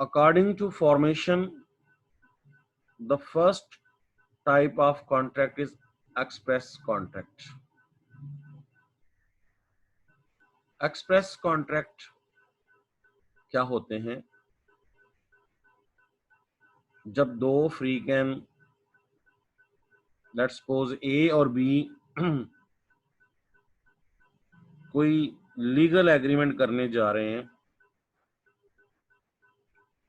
According to formation, the first type of contract is express contract. Express contract क्या होते हैं? जब दो फ्री कैन, लेट्स सपोज ए और बी, कोई लीगल एग्रीमेंट करने जा रहे हैं,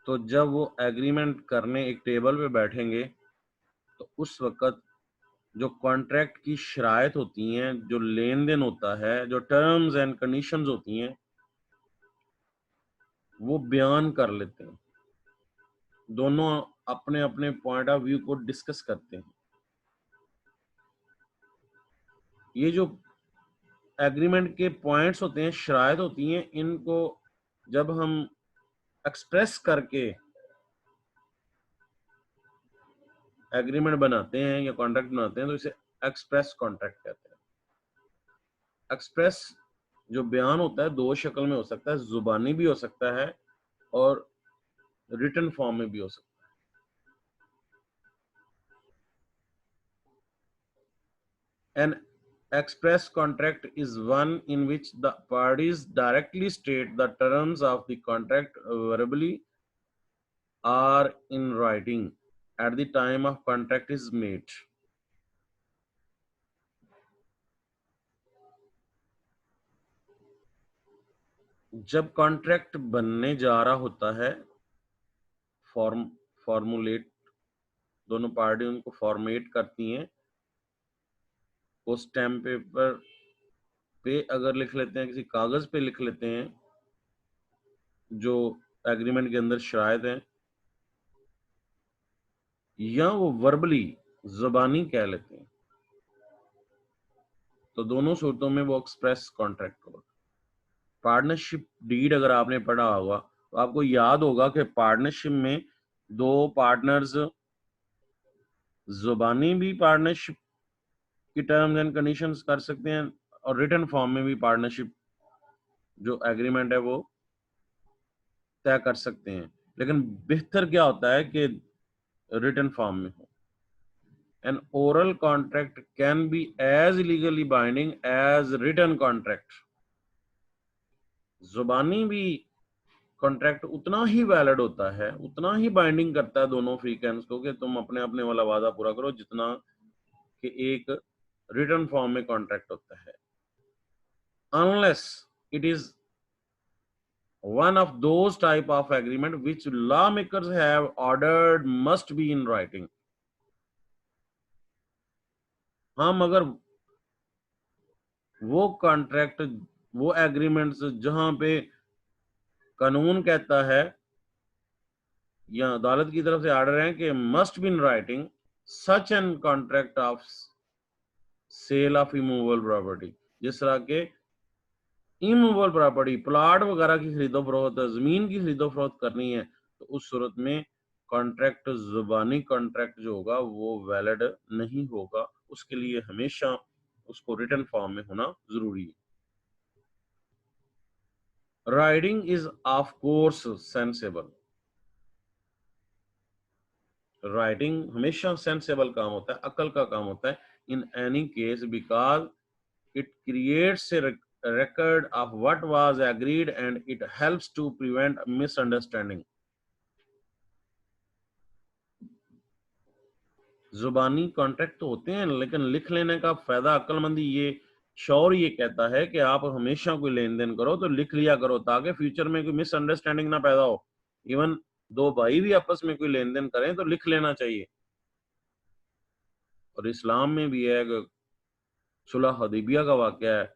तो जब वो एग्रीमेंट करने एक टेबल पे बैठेंगे तो उस वक्त जो कॉन्ट्रैक्ट की शराइत होती हैं, जो लेन देन होता है, जो टर्म्स एंड कंडीशंस होती हैं, वो बयान कर लेते हैं। दोनों अपने अपने पॉइंट ऑफ व्यू को डिस्कस करते हैं। ये जो एग्रीमेंट के पॉइंट्स होते हैं, शराइत होती हैं, इनको जब हम एक्सप्रेस करके एग्रीमेंट बनाते हैं या कॉन्ट्रैक्ट बनाते हैं तो इसे एक्सप्रेस कॉन्ट्रैक्ट कहते हैं। एक्सप्रेस जो बयान होता है दो शक्ल में हो सकता है, जुबानी भी हो सकता है और रिटन फॉर्म में भी हो सकता है। An express contract is one in which the parties directly state the terms of the contract verbally or in writing at the time of contract is made. जब कॉन्ट्रैक्ट बनने जा रहा होता है, फॉर्मुलेट, दोनों पार्टी उनको फॉर्मेट करती हैं, वो स्टैम्प पेपर पे अगर लिख लेते हैं, किसी कागज पे लिख लेते हैं जो एग्रीमेंट के अंदर शराइत हैं, या वो वर्बली ज़बानी कह लेते हैं, तो दोनों सूरतों में वो एक्सप्रेस कॉन्ट्रैक्ट होगा। पार्टनरशिप डीड अगर आपने पढ़ा होगा तो आपको याद होगा कि पार्टनरशिप में दो पार्टनर्स ज़बानी भी पार्टनरशिप की टर्म्स एंड कंडीशंस कर सकते हैं और रिटन फॉर्म में भी पार्टनरशिप जो एग्रीमेंट है वो तय कर सकते हैं। लेकिन बेहतर क्या होता है कि रिटन फॉर्म में हो। An oral contract can be as legally binding as written contract. जुबानी भी कॉन्ट्रैक्ट उतना ही वैलिड होता है, उतना ही बाइंडिंग करता है दोनों फ्री कैंस को कि तुम अपने अपने वाला वादा पूरा करो, जितना कि एक रिटन फॉर्म में कॉन्ट्रैक्ट होता है। Unless it is one of those type of agreement which lawmakers have ordered must be in writing. हाँ, मगर वो कॉन्ट्रैक्ट, वो एग्रीमेंट्स जहां पे कानून कहता है या अदालत की तरफ से ऑर्डर है कि must be in writing, such an contract of sale of immovable property, जिस तरह के इमूवेबल प्रॉपर्टी, प्लॉट वगैरह की खरीदो फरोख्त, जमीन की खरीदो फरोख्त करनी है, तो उस सूरत में कॉन्ट्रैक्ट, जुबानी कॉन्ट्रैक्ट जो होगा वो वैलिड नहीं होगा। उसके लिए हमेशा उसको रिटन फॉर्म में होना जरूरी है। Writing is of course sensible. Writing हमेशा सेंसेबल काम होता है, अकल का काम होता है, in any case, because it creates a record of what was agreed and it helps to prevent misunderstanding. जुबानी कॉन्ट्रैक्ट तो होते हैं, लेकिन लिख लेने का फायदा, अक्लमंदी ये शौर ये कहता है कि आप हमेशा कोई लेन देन करो तो लिख लिया करो, ताकि फ्यूचर में कोई मिसअंडरस्टैंडिंग ना पैदा हो। इवन दो भाई भी आपस में कोई लेन देन करें तो लिख लेना चाहिए। और इस्लाम में भी है कि सुलह हदीबिया का वाकया है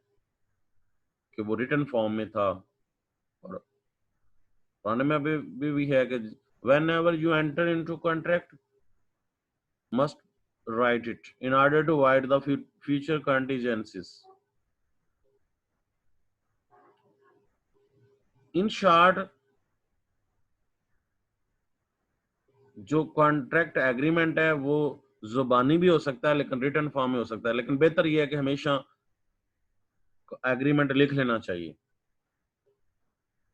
कि वो रिटन फॉर्म में था, और कुरान में भी है कि whenever you enter into contract must write it in order to avoid the future contingencies. In short, जो कॉन्ट्रैक्ट एग्रीमेंट है वो जुबानी भी हो सकता है लेकिन रिटन फॉर्म में हो सकता है, लेकिन बेहतर यह है कि हमेशा एग्रीमेंट लिख लेना चाहिए।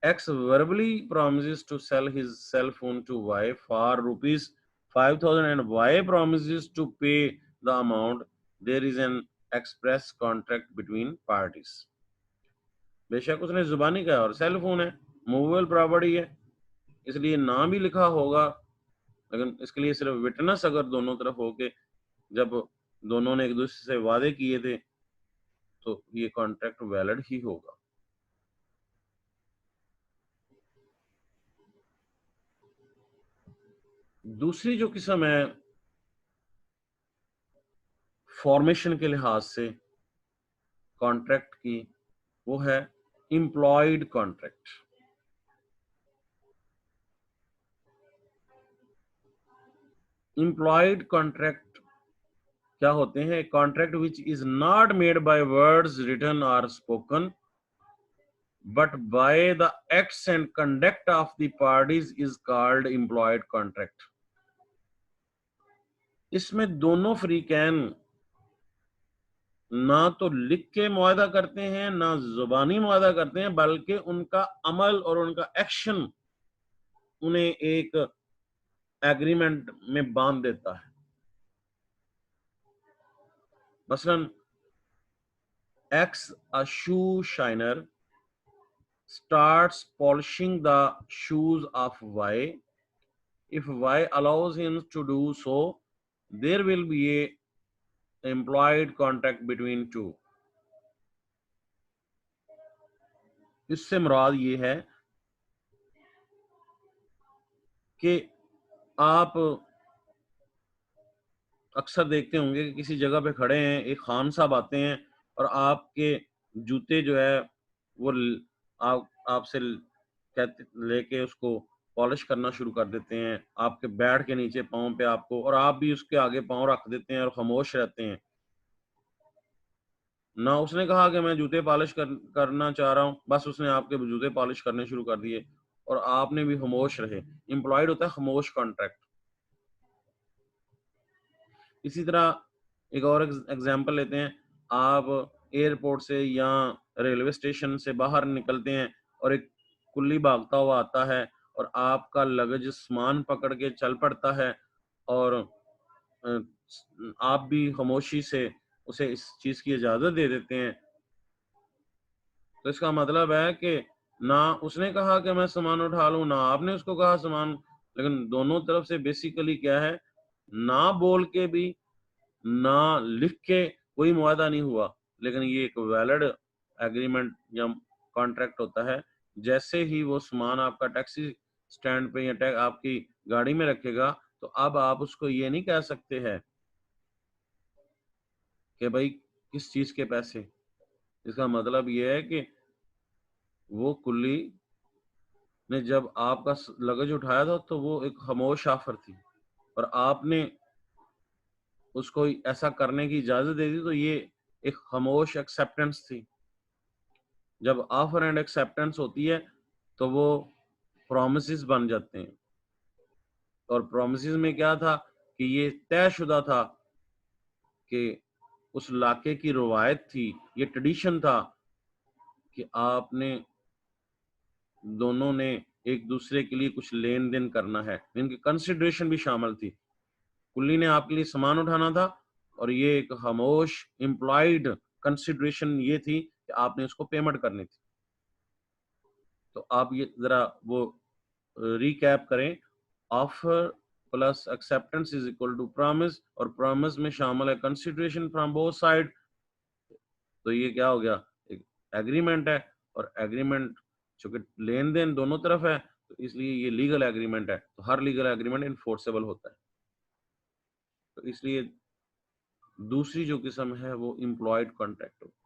X verbally promises to sell his cell phone to Y for rupees 5,000 and Y promises to pay the amount. There is an express contract between parties. बेशक उसने जुबानी कहा और सेल फोन है, मूवेबल प्रॉपर्टी है, इसलिए ना भी लिखा होगा, लेकिन इसके लिए सिर्फ विटनेस अगर दोनों तरफ हो के जब दोनों ने एक दूसरे से वादे किए थे तो ये कॉन्ट्रैक्ट वैलिड ही होगा। दूसरी जो किस्म है फॉर्मेशन के लिहाज से कॉन्ट्रैक्ट की, वो है एम्प्लॉयड कॉन्ट्रैक्ट। एम्प्लॉयड कॉन्ट्रैक्ट क्या होते हैं? Contract which is not made by words written और spoken but by the acts and conduct of the parties is called implied contract. इसमें दोनों फ्रीकैन ना तो लिख के मुआहदा करते हैं ना जुबानी मुआहदा करते हैं, बल्कि उनका अमल और उनका एक्शन उन्हें एक एग्रीमेंट में बांध देता है। मसलन X, a shoe shiner, starts polishing the shoes of Y. If Y allows him to do so, there will be a implied contract between two. इससे मुराद ये है कि आप अक्सर देखते होंगे कि किसी जगह पे खड़े हैं, एक खान साहब आते हैं और आपके जूते जो है वो आपसे कहते लेके उसको पॉलिश करना शुरू कर देते हैं, आपके बैठ के नीचे पाँव पे आपको, और आप भी उसके आगे पाँव रख देते हैं और खामोश रहते हैं। ना उसने कहा कि मैं जूते पॉलिश करना चाह रहा हूँ, बस उसने आपके जूते पॉलिश करने शुरू कर दिए और आपने भी खामोश रहे। एम्प्लॉयड होता है खामोश कॉन्ट्रैक्ट। इसी तरह एक और एग्जांपल लेते हैं। आप एयरपोर्ट से या रेलवे स्टेशन से बाहर निकलते हैं और एक कुल्ली भागता हुआ आता है और आपका लगेज सामान पकड़ के चल पड़ता है और आप भी खामोशी से उसे इस चीज की इजाजत दे देते हैं। तो इसका मतलब है कि ना उसने कहा कि मैं सामान उठा लूं, ना आपने उसको कहा सामान, लेकिन दोनों तरफ से बेसिकली क्या है, ना बोल के भी ना लिख के कोई मुआहदा नहीं हुआ, लेकिन ये एक वैलिड एग्रीमेंट या कॉन्ट्रैक्ट होता है। जैसे ही वो सामान आपका टैक्सी स्टैंड पे या आपकी गाड़ी में रखेगा तो अब आप उसको ये नहीं कह सकते हैं कि भाई किस चीज के पैसे। इसका मतलब ये है कि वो कुल्ली ने जब आपका लगेज उठाया था तो वो एक खामोश ऑफर थी और आपने उसको ऐसा करने की इजाजत दे दी, तो ये एक खामोश एक्सेप्टेंस थी। जब ऑफर एंड एक्सेप्टेंस होती है तो वो प्रोमिसेस बन जाते हैं, और प्रोमिसेस में क्या था कि ये तयशुदा था कि उस इलाके की रवायत थी, ये ट्रेडिशन था कि आपने दोनों ने एक दूसरे के लिए कुछ लेन देन करना है। इनकी कंसिडरेशन भी शामिल थी। कुल्ली ने आपके लिए सामान उठाना था और ये एक खामोश इम्प्लॉयड कंसिडरेशन ये थी कि आपने उसको पेमेंट करनी थी। तो आप ये जरा वो रिकैप करें। Offer plus acceptance is equal to promise, और प्रॉमिस में शामिल है कंसिडरेशन फ्रॉम बोथ साइड। तो ये क्या हो गया, एक एग्रीमेंट है, और एग्रीमेंट चूंकि लेन देन दोनों तरफ है तो इसलिए ये लीगल एग्रीमेंट है। तो हर लीगल एग्रीमेंट इन्फोर्सेबल होता है। तो इसलिए दूसरी जो किस्म है वो एम्प्लॉयड कॉन्ट्रैक्ट होती है।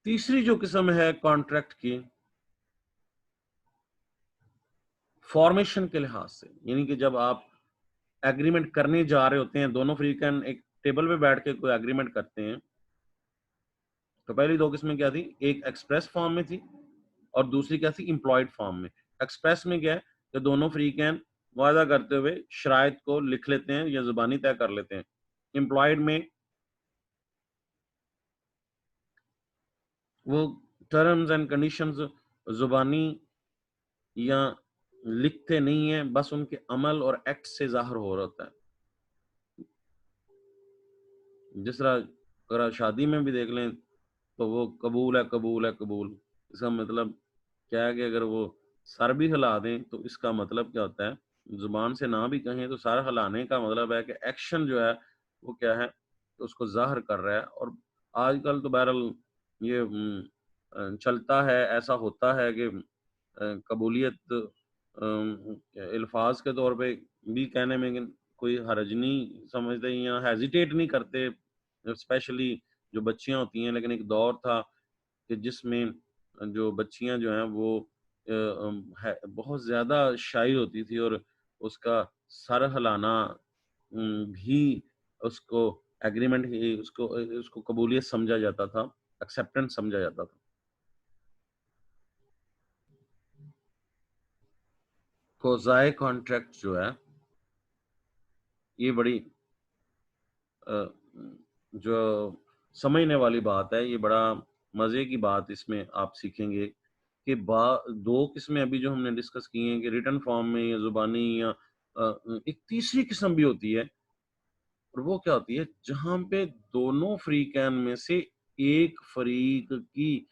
तीसरी जो किस्म है कॉन्ट्रैक्ट की फॉर्मेशन के लिहाज से, यानी कि जब आप एग्रीमेंट करने जा रहे होते हैं, दोनों फ्रीकैन एक टेबल पे बैठ के कोई एग्रीमेंट करते हैं, तो पहली दो किस्में क्या थी, एक एक्सप्रेस फॉर्म में थी और दूसरी क्या थी, एम्प्लॉयड फॉर्म में। एक्सप्रेस में क्या है कि दोनों फ्रीकैन वादा करते हुए शराइत को लिख लेते हैं या ज़ुबानी तय कर लेते हैं। एम्प्लॉयड में वो टर्म्स एंड कंडीशंस ज़ुबानी या लिखते नहीं हैं, बस उनके अमल और एक्ट से ज़ाहिर हो रहा होता है। जिस तरह अगर आप शादी में भी देख लें, तो वो कबूल है, कबूल है, कबूल। इसका मतलब क्या है कि अगर वो सर भी हिला दें, तो इसका मतलब क्या होता है, ज़ुबान से ना भी कहें, तो सर हिलाने का मतलब है कि एक्शन जो है, वो क्या है, तो उसको ज़ाहिर कर रहा है। और आजकल तो बहरहाल ये चलता है, ऐसा होता है कि कबूलियत अल्फाज के तौर पे भी कहने में कोई हर्ज नहीं समझते या हेजिटेट नहीं करते, स्पेशली जो बच्चियां होती हैं। लेकिन एक दौर था कि जिसमें जो बच्चियां जो हैं वो बहुत ज़्यादा शाई होती थी, और उसका सर हिलाना भी उसको एग्रीमेंट उसको उसको कबूलियत समझा जाता था, एक्सेप्टेंस समझा जाता था। कोज़ाए कॉन्ट्रैक्ट जो है, ये बड़ी अ, जो समझने वाली बात है, ये बड़ा मज़े की बात इसमें आप सीखेंगे कि बा 2 किस्में अभी जो हमने डिस्कस की हैं कि रिटन फॉर्म में या ज़ुबानी या एक तीसरी किस्म भी होती है, और वो क्या होती है, जहाँ पे दोनों फ़रीक़ैन में से एक फ़रीक़ की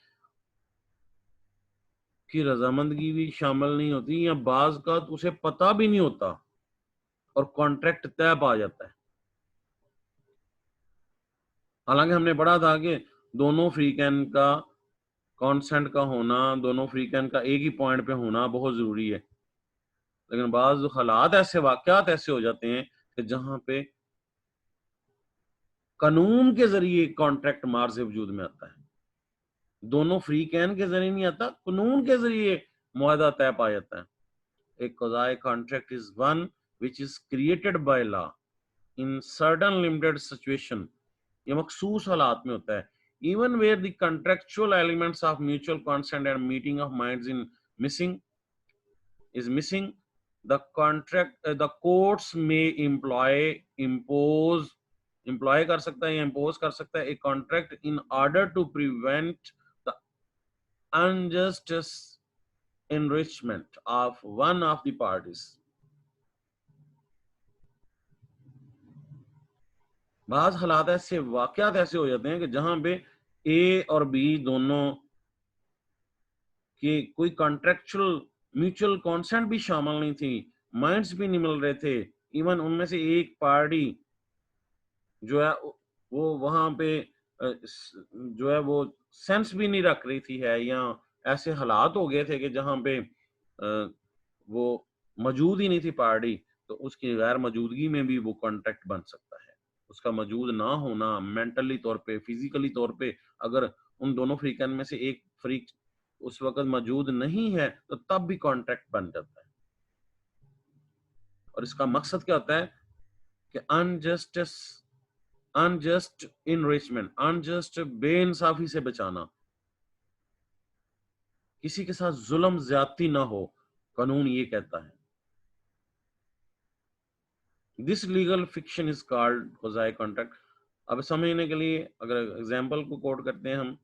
रज़ामंदगी भी शामिल नहीं होती, या बाज़ का उसे पता भी नहीं होता और कॉन्ट्रैक्ट तय पा जाता है। हालाँकि हमने पढ़ा था कि दोनों फ़रीक़ैन का कॉन्सेंट का होना, दोनों फ़रीक़ैन का एक ही पॉइंट पे होना बहुत ज़रूरी है। लेकिन बाज़ हालात ऐसे, वाक़यात ऐसे हो जाते हैं कि जहाँ पे कानून के ज़रिए कॉन्ट्रैक्ट मार्ज़ वजूद में आता है। दोनों फ़रीक़ैन के ज़रिए नहीं आता, कानून के ज़रिए मुआहदा तय पा जाता है। A quasi contract is one which is created by law in certain limited situation. ये मखसूस हालात में होता है। Even where the contractual elements of mutual consent and meeting of minds in missing is missing, the contract the courts may employ कर सकता है या impose कर सकता है a contract in order to prevent the unjust enrichment of one of the parties. बाज़ हालात ऐसे, वाक़यात ऐसे हो जाते हैं कि जहाँ पे ए और बी दोनों के कोई कॉन्ट्रैक्चुअल म्यूचुअल कंसेंट भी शामिल नहीं थी, माइंड्स भी नहीं मिल रहे थे। इवन उनमें से एक पार्टी जो है वो वहाँ पे जो है वो सेंस भी नहीं रख रही थी है, या ऐसे हालात हो गए थे कि जहाँ पे वो मौजूद ही नहीं थी पार्टी, तो उसकी गैर मौजूदगी में भी वो कॉन्ट्रैक्ट बन सकता है। उसका मौजूद ना होना मेंटली तौर पे, फिजिकली तौर पे, अगर उन दोनों फ्रीकन में से एक फ्रीक उस वक़्त मौजूद नहीं है, तो तब भी कॉन्ट्रैक्ट बन जाता है। और इसका मकसद क्या होता है कि अनजस्ट इनरिचमेंट, अनजस्ट बेइंसाफी से बचाना, किसी के साथ जुल्म ज्यादती ना हो, कानून ये कहता है। This legal fiction is called quasi contract. अब समझने के लिए अगर एग्जांपल को कोट करते हैं हम,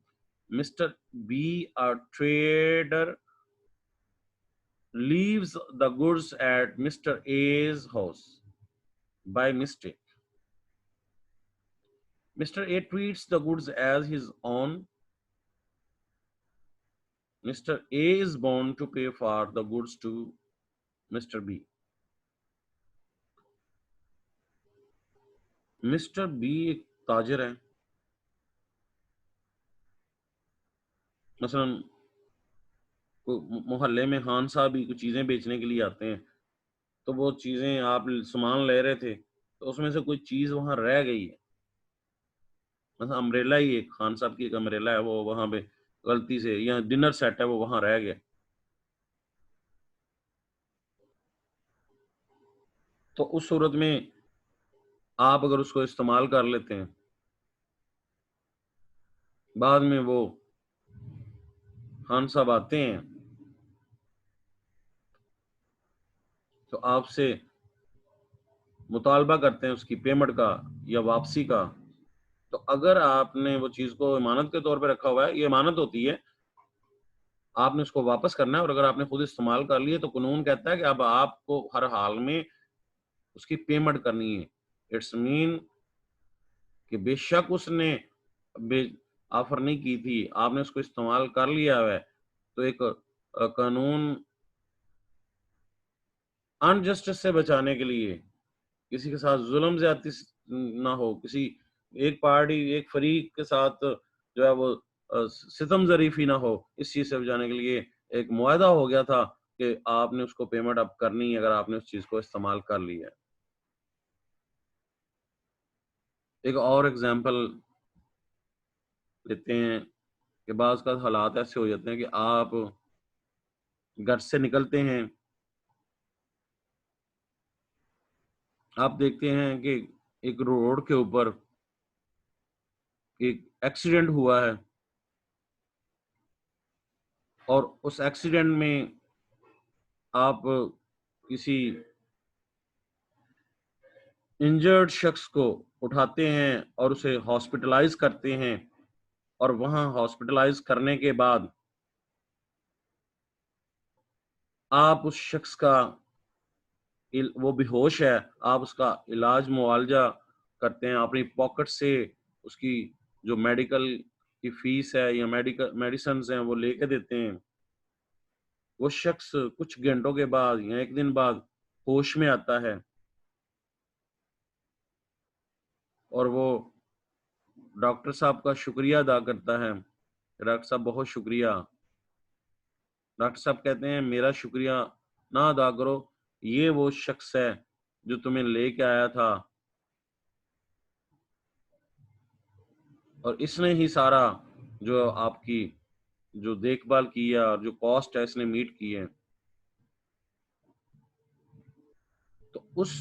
mister be a trader leaves the goods at Mr. A's house by mistake. Mr. A treats the goods as his own. Mr. A is bound to pay for the goods to Mr. B. Mister B एक ताजिर है, मसलन मोहल्ले में खान साहब भी कुछ चीजें बेचने के लिए आते हैं, तो वो चीजें आप सामान ले रहे थे, तो उसमें से कोई चीज वहां रह गई है, मतलब अम्ब्रेला ही, एक खान साहब की एक अम्ब्रेला है, वो वहां पे गलती से, या डिनर सेट है वो वहां रह गया, तो उस सूरत में आप अगर उसको इस्तेमाल कर लेते हैं, बाद में वो खान साहब आते हैं, तो आपसे मुतालबा करते हैं उसकी पेमेंट का या वापसी का, तो अगर आपने वो चीज़ को इमानत के तौर पे रखा हुआ है, ये इमानत होती है, आपने उसको वापस करना है और अगर आपने खुद इस्तेमाल कर लिए तो कानून कहता है कि अब आपको हर हाल में उसकी पेमेंट करनी है। इट्स मीन कि बेशक उसने बे ऑफ़र नहीं की थी, आपने उसको इस्तेमाल कर लिया है, तो एक कानून अनजस्टिस से बचाने के लिए, किसी के साथ ज़ुल्म ज़्यादती ना हो, किसी एक पार्टी, एक फ़रीक के साथ जो है वो सितम ज़रीफ़ी ना हो, इस चीज़ से बचाने के लिए एक मुआहदा हो गया था कि आपने उसको पेमेंट अब करनी है अगर आपने उस चीज़ को इस्तेमाल कर लिया है। एक और एग्ज़ाम्पल लेते हैं कि बाज़ का हालात ऐसे हो जाते हैं कि आप घर से निकलते हैं, आप देखते हैं कि एक रोड के ऊपर एक एक्सीडेंट हुआ है और उस एक्सीडेंट में आप किसी इंजर्ड शख्स को उठाते हैं और उसे हॉस्पिटलाइज़ करते हैं और वहाँ हॉस्पिटलाइज़ करने के बाद आप उस शख्स का वो बेहोश है, आप उसका इलाज मुआवजा करते हैं, अपनी पॉकेट से उसकी जो मेडिकल की फीस है या मेडिसिन्स हैं वो लेके देते हैं। वो शख्स कुछ घंटों के बाद या 1 दिन बाद होश में आता है और वो डॉक्टर साहब का शुक्रिया अदा करता है। डॉक्टर साहब बहुत शुक्रिया। डॉक्टर साहब कहते हैं मेरा शुक्रिया ना अदा करो, ये वो शख्स है जो तुम्हें लेके आया था और इसने ही सारा जो आपकी जो देखभाल की है और जो कॉस्ट है इसने मीट की है। तो उस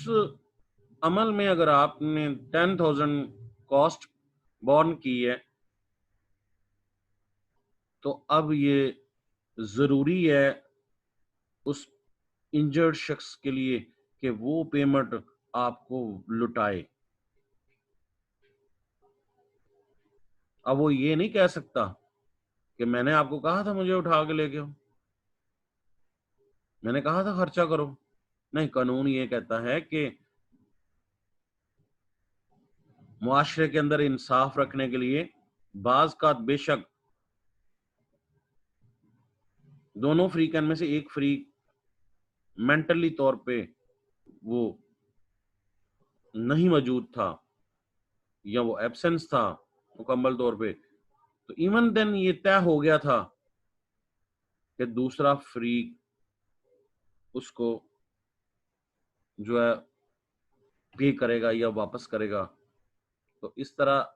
अमल में अगर आपने 10,000 कॉस्ट बॉर्न की है, तो अब ये ज़रूरी है उस इंजर्ड शख्स के लिए कि वो पेमेंट आपको लुटाए। अब वो ये नहीं कह सकता कि मैंने आपको कहा था मुझे उठा के लेके आओ, मैंने कहा था खर्चा करो। नहीं, कानून ये कहता है कि मुआशरे के अंदर इंसाफ रखने के लिए बाज़ का बेशक दोनों फ़रीक़ैन में से एक फ़रीक मेंटली तौर पे वो नहीं मौजूद था या वो एब्सेंस था मुकम्मल तौर पे, तो इवन देन ये तय हो गया था कि दूसरा फ़रीक उसको जो है पे करेगा या वापस करेगा। तो इस तरह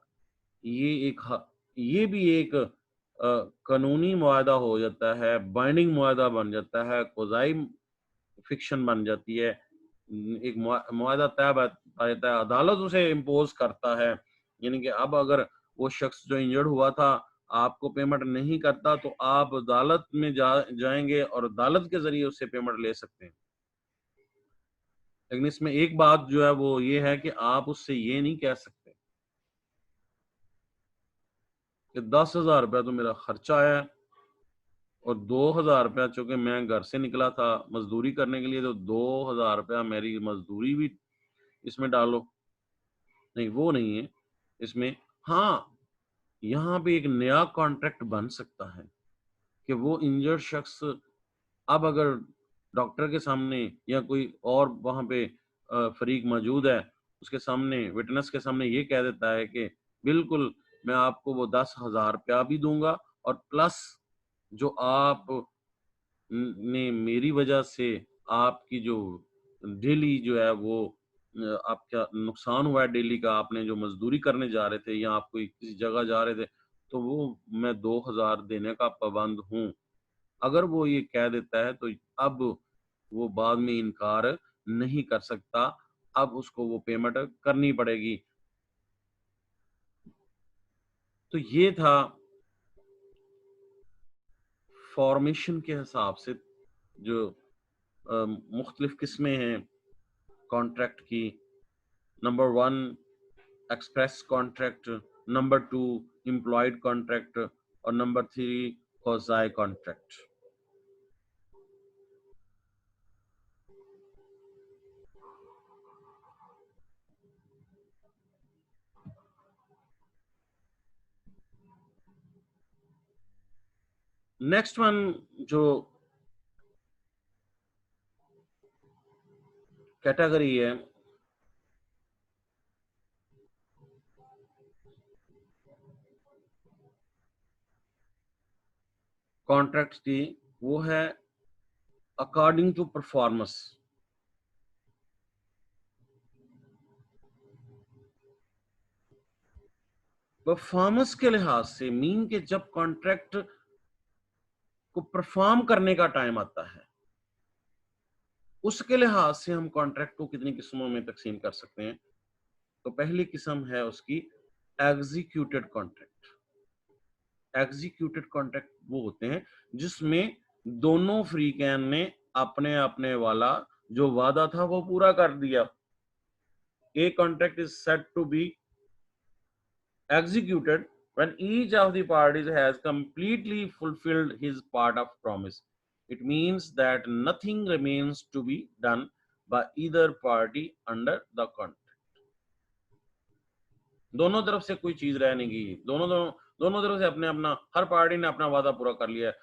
ये एक ये भी एक कानूनी मुआहदा हो जाता है, बाइंडिंग मुआहदा बन जाता है, क़ज़ाई फ़िक्शन बन जाती है। एक मुआहदा तय आ जाता है, अदालत उसे इम्पोज़ करता है। यानी कि अब अगर वो शख्स जो इंजर्ड हुआ था, आपको पेमेंट नहीं करता तो आप अदालत में जाएँगे और अदालत के ज़रिए उससे पेमेंट ले सकते हैं। लेकिन इसमें एक बात जो है वो ये है कि आप उससे ये नहीं कह सकते कि 10,000 रुपया तो मेरा खर्चा आया है और 2,000 रुपया चूँकि मैं घर से निकला था मज़दूरी करने के लिए तो 2,000 रुपया मेरी मज़दूरी भी इसमें डालो। नहीं, वो नहीं है। इसमें हाँ, यहाँ पे एक नया कॉन्ट्रैक्ट बन सकता है कि वो इंजर्ड शख्स अब अगर डॉक्टर के सामने या कोई और वहाँ पे फ़रीक मौजूद है, उसके सामने विटनेस के सामने ये कह देता है कि बिल्कुल मैं आपको वो 10,000 रुपया भी दूँगा और प्लस जो आप ने मेरी वजह से आपकी जो डेली जो है वो आपका नुकसान हुआ है डेली का, आपने जो मज़दूरी करने जा रहे थे या आप कोई किसी जगह जा रहे थे, तो वो मैं 2,000 देने का पाबंद हूँ। अगर वो ये कह देता है तो अब वो बाद में इनकार नहीं कर सकता, अब उसको वो पेमेंट करनी पड़ेगी। तो ये था फ़ॉर्मेशन के हिसाब से जो मुख्तलिफ किस्में हैं कॉन्ट्रैक्ट की। Number 1 express contract, number 2 implied contract और number 3 quasi contract. Next one जो कैटेगरी है कॉन्ट्रैक्ट्स की, वो है अकॉर्डिंग टू परफॉर्मेंस। परफॉर्मेंस के लिहाज से मीन के जब कॉन्ट्रैक्ट को परफॉर्म करने का टाइम आता है, उसके लिहाज से हम कॉन्ट्रैक्ट को कितनी किस्मों में तकसीम कर सकते हैं। तो पहली किस्म है उसकी एग्जीक्यूटेड कॉन्ट्रैक्ट। एग्जीक्यूटेड कॉन्ट्रैक्ट वो होते हैं जिसमें दोनों फ्री कैन ने अपने अपने वाला जो वादा था वो पूरा कर दिया। A contract is said to be executed when each of the parties has completely fulfilled his part of promise. It means that nothing remains to be done by either party under the contract. दोनों तरफ से कोई चीज रह नहीं गई, दोनों तरफ से अपने अपना, हर पार्टी ने अपना वादा पूरा कर लिया है।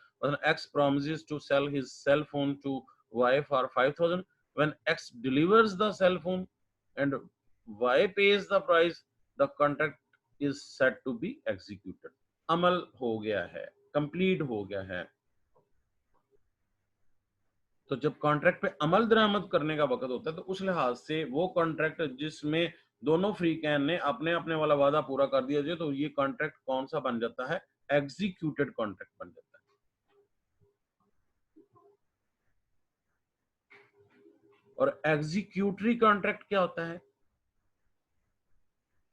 X promises to sell his cell phone to Y for 5,000. When X delivers the cell phone and Y pays the price, the contract is said to be executed. अमल हो गया है, कंप्लीट हो गया है। तो जब कॉन्ट्रैक्ट पे अमल दरामद करने का वक्त होता है तो उस लिहाज से वो कॉन्ट्रैक्ट जिसमें दोनों फ्री कैन ने अपने अपने वाला वादा पूरा कर दिया जाए, तो ये कॉन्ट्रैक्ट कौन सा बन जाता है? एग्जीक्यूटेड कॉन्ट्रैक्ट बन जाता है। और एग्जीक्यूटरी कॉन्ट्रैक्ट क्या होता है?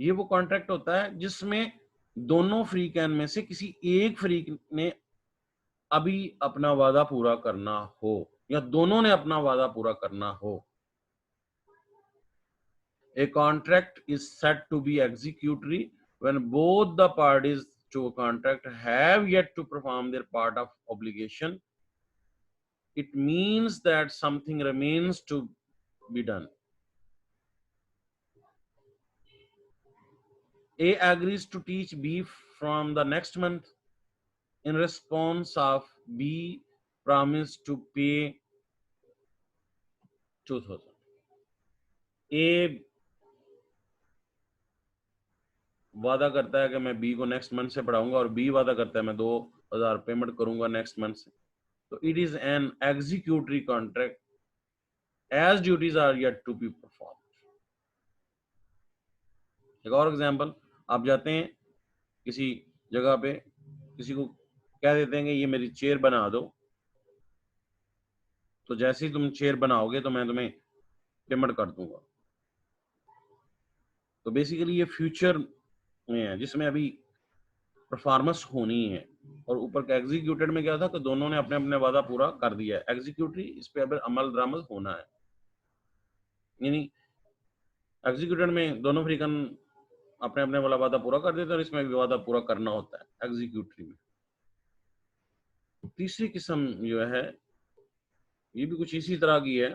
ये वो कॉन्ट्रैक्ट होता है जिसमें दोनों फ्री कैन में से किसी एक फ्री ने अभी अपना वादा पूरा करना हो या दोनों ने अपना वादा पूरा करना हो। A contract is said to be executory when both the parties to a contract have yet to perform their part of obligation. It means that something remains to be done. A agrees to teach B from the next month. In response of B promise to pay 2,000. A वादा करता है कि मैं B को next month से पढ़ाऊंगा और B वादा करता है मैं 2,000 पेमेंट करूंगा नेक्स्ट मंथ से। तो it is an executory contract as duties are yet to be performed. एक और एग्जांपल, आप जाते हैं किसी जगह पे, किसी को कह देते हैं कि ये मेरी चेयर बना दो, तो जैसे ही तुम चेयर बनाओगे तो मैं तुम्हें पेमेंट कर दूंगा। तो बेसिकली ये फ्यूचर में है जिसमें अभी परफॉर्मेंस होनी है। और ऊपर का एग्जीक्यूटेड में क्या था कि दोनों ने अपने अपने वादा पूरा कर दिया है। एग्जीक्यूटरी इस पे अब अमल दरामद होना है, यानी एग्जीक्यूटेड में दोनों फ्रीकन अपने अपने वाला वादा पूरा कर देते हैं और इसमें भी वादा पूरा करना होता है एग्जीक्यूटरी में। तीसरी किस्म जो है ये भी कुछ इसी तरह की है,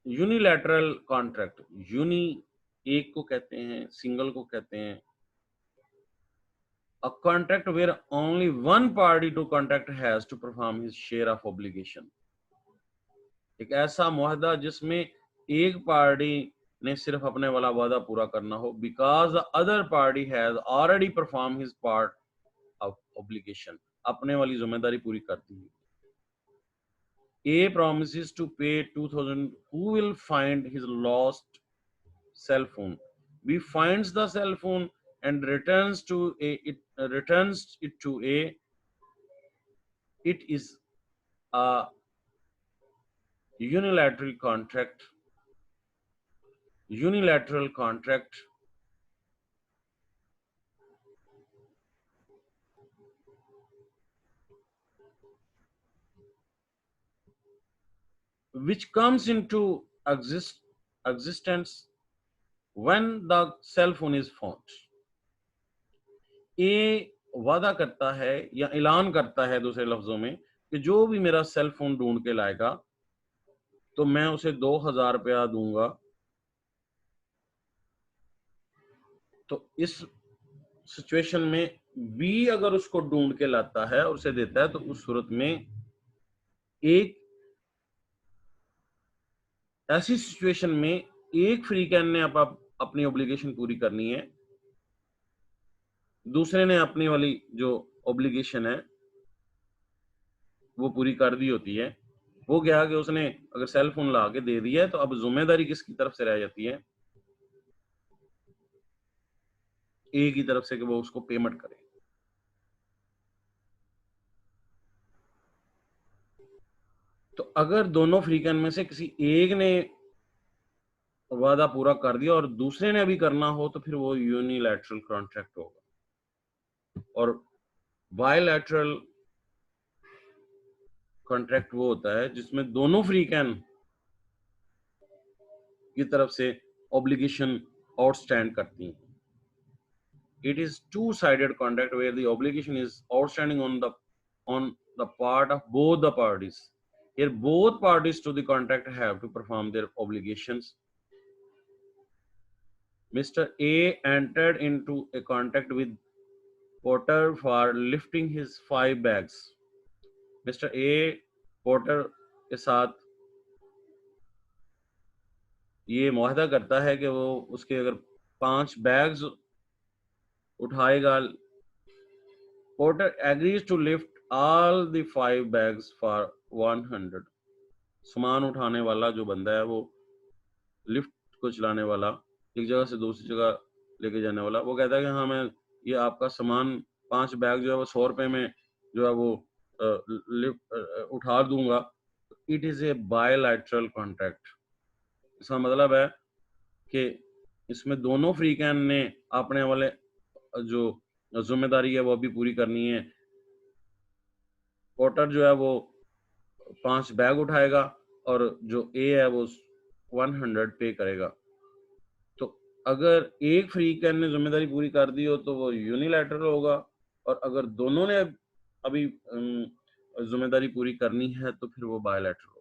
यूनिलैटरल कॉन्ट्रैक्ट। यूनि एक को कहते हैं, सिंगल को कहते हैं। A contract where only one party to contract has to perform his share of obligation. एक ऐसा मुआहदा जिसमें एक पार्टी ने सिर्फ अपने वाला वादा पूरा करना हो, because the other party has already performed his part of obligation, अपने वाली जिम्मेदारी पूरी कर दी। A promises to pay 2,000. Who will find his lost cell phone? B finds the cell phone and returns it to A. It is a unilateral contract. Unilateral contract which comes into existence when the cell phone is found. ये वादा करता है या ऐलान करता है दूसरे लफ्जों में कि जो भी मेरा सेल फोन ढूंढ के लाएगा तो मैं उसे 2000 रुपया दूंगा। तो इस सिचुएशन में बी अगर उसको ढूंढ के लाता है और उसे देता है तो उस सूरत में एक ऐसी सिचुएशन में एक फ्री कैन ने अपनी ऑब्लिगेशन पूरी करनी है, दूसरे ने अपनी वाली जो ऑब्लिगेशन है वो पूरी कर दी होती है। वो क्या कि उसने अगर सेल फोन ला के दे दिया है तो अब जिम्मेदारी किसकी तरफ से रह जाती है? ए की तरफ से कि वो उसको पेमेंट करे। तो अगर दोनों फ्री कैन में से किसी एक ने वादा पूरा कर दिया और दूसरे ने अभी करना हो तो फिर वो यूनिलैटरल कॉन्ट्रैक्ट होगा। और बायलैटरल कॉन्ट्रैक्ट वो होता है जिसमें दोनों फ्री कैन की तरफ से ऑब्लिगेशन आउटस्टैंड करती हैं। It is two-sided contract where the obligation is outstanding on the part of both the parties. Here, both parties to the contract have to perform their obligations. Mr. A entered into a contract with Porter for lifting his 5 bags. Mr. A Porter के साथ ये मुआहदा करता है कि वो उसके अगर 5 bags उठाएगा। Porter agrees to lift all the 5 bags for 100. सामान उठाने वाला जो बंदा है वो लिफ्ट को चलाने वाला एक जगह से दूसरी जगह लेके जाने वाला वो कहता है कि हाँ मैं ये आपका सामान 5 बैग जो है वो 100 रुपए में जो है वो लिफ्ट उठा दूंगा। It is a bilateral contract. इसका मतलब है कि इसमें दोनों फ्री कैन ने अपने वाले जो जिम्मेदारी है वो भी पूरी करनी है। पोर्टर जो है वो 5 बैग उठाएगा और जो ए है वो 100 पे करेगा। तो अगर एक फ्री कैन ने जिम्मेदारी पूरी कर दी हो तो वो यूनिलैटरल होगा और अगर दोनों ने अभी जिम्मेदारी पूरी करनी है तो फिर वो बायलैटरल